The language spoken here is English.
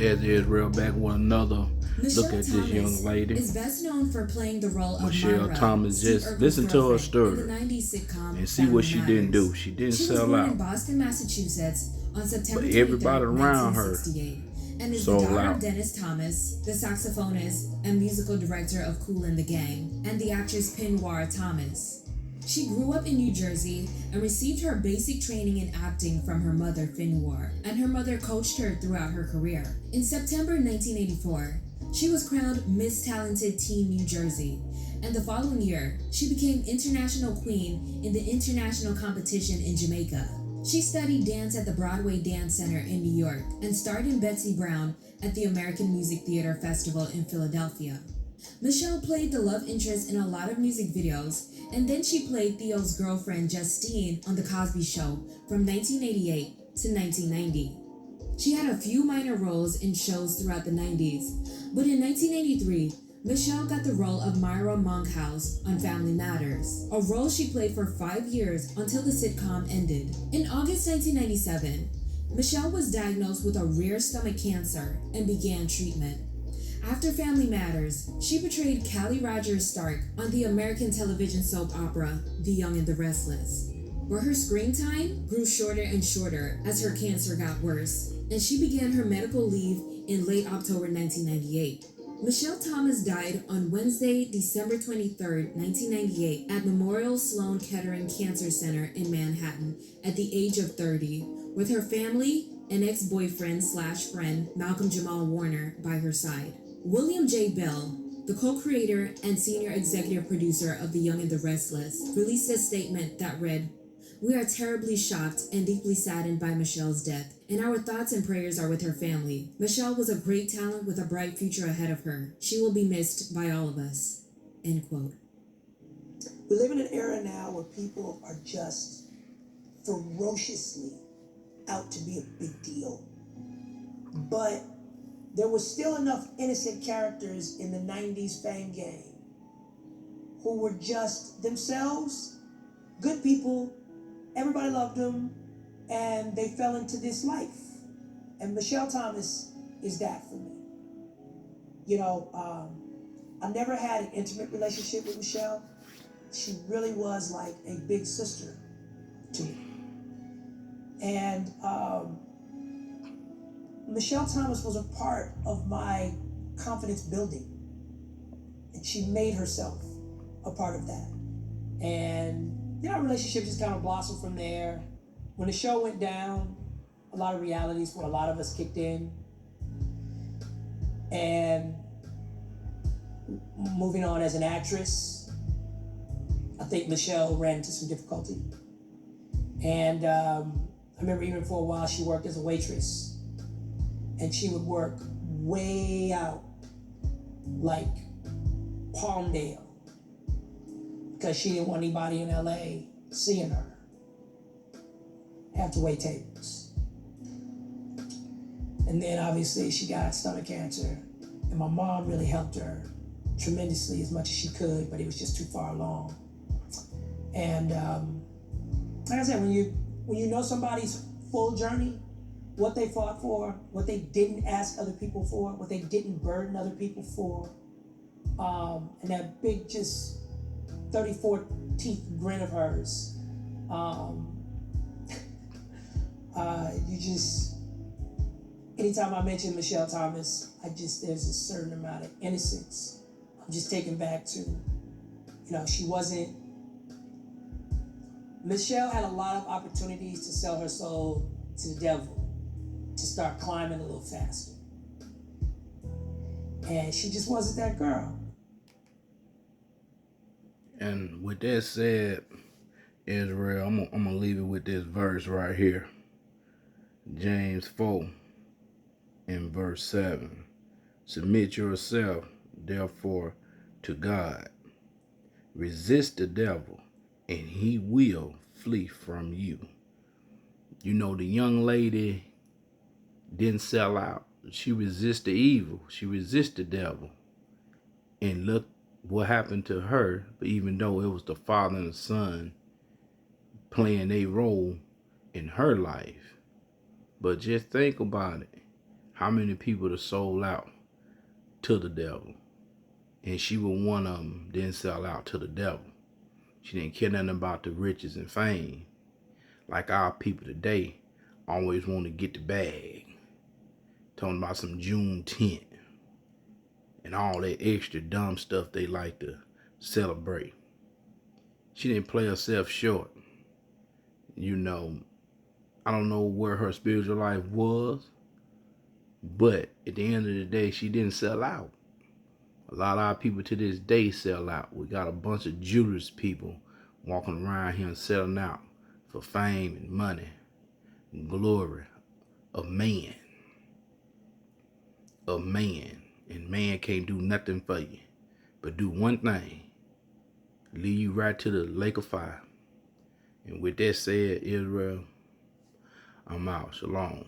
As Israel back with another Michelle look at Thomas this young lady. is best known for playing the role of Michelle Myra, Thomas. Steve Just Urkel's listen to her girlfriend, story in the 90s sitcom and see Family what she didn't Matters. do. She didn't She was sell born in out, Boston, Massachusetts on September but 23, everybody around her 1968, and is the sold daughter out. of Dennis Thomas, the saxophonist and musical director of Kool and the Gang, and the actress Pinwar Thomas. She grew up in New Jersey and received her basic training in acting from her mother, Finwar, and her mother coached her throughout her career. In September 1984, she was crowned Miss Talented Teen New Jersey, and the following year, she became International Queen in the international competition in Jamaica. She studied dance at the Broadway Dance Center in New York and starred in Betsy Brown at the American Music Theater Festival in Philadelphia. Michelle played the love interest in a lot of music videos, and then she played Theo's girlfriend Justine on The Cosby Show from 1988 to 1990. She had a few minor roles in shows throughout the 90s, but in 1983, Michelle got the role of Myra Monkhouse on Family Matters, a role she played for 5 years until the sitcom ended. In August 1997, Michelle was diagnosed with a rare stomach cancer and began treatment. After Family Matters, she portrayed Callie Rogers Stark on the American television soap opera The Young and the Restless, where her screen time grew shorter and shorter as her cancer got worse, and she began her medical leave in late October 1998. Michelle Thomas died on Wednesday, December 23, 1998, at Memorial Sloan Kettering Cancer Center in Manhattan at the age of 30, with her family and ex-boyfriend/friend Malcolm Jamal Warner by her side. William J. Bell, the co-creator and senior executive producer of The Young and the Restless, released a statement that read, "We are terribly shocked and deeply saddened by Michelle's death, and our thoughts and prayers are with her family. Michelle was a great talent with a bright future ahead of her. She will be missed by all of us." End quote. We live in an era now where people are just ferociously out to be a big deal. But there was still enough innocent characters in the 90s Fame Gang who were just themselves, good people, everybody loved them, and they fell into this life. And Michelle Thomas is that for me. You know, I never had an intimate relationship with Michelle. She really was like a big sister to me. And Michelle Thomas was a part of my confidence building, and she made herself a part of that. And our relationship just kind of blossomed from there. When the show went down, a lot of realities for a lot of us kicked in. And moving on as an actress, I think Michelle ran into some difficulty. And I remember even for a while she worked as a waitress. And she would work way out, like Palmdale, because she didn't want anybody in LA seeing her have to wait tables. And then obviously she got stomach cancer, and my mom really helped her tremendously as much as she could, but it was just too far along. And like I said, when you know somebody's full journey, what they fought for, what they didn't ask other people for, what they didn't burden other people for, and that big just 34 teeth grin of hers, you just, anytime I mention Michelle Thomas, there's a certain amount of innocence. I'm just taken back to, Michelle had a lot of opportunities to sell her soul to the devil, to start climbing a little faster. And she just wasn't that girl. And with that said, Israel, I'm gonna leave it with this verse right here. James 4 in verse 7. Submit yourself, therefore, to God. Resist the devil, and he will flee from you. You know, the young lady didn't sell out. She resisted evil. She resisted the devil. And look what happened to her. But even though it was the father and the son playing a role in her life. But just think about it. How many people that sold out to the devil? And she was one of them, didn't sell out to the devil. She didn't care nothing about the riches and fame. Like our people today always want to get the bag. Talking about some Juneteenth and all that extra dumb stuff they like to celebrate. She didn't play herself short. You know, I don't know where her spiritual life was, but at the end of the day, she didn't sell out. A lot of our people to this day sell out. We got a bunch of Judas people walking around here and selling out for fame and money and glory of man. Of man. And man can't do nothing for you but do one thing. Lead you right to the lake of fire. And with that said, Israel, I'm out. Shalom.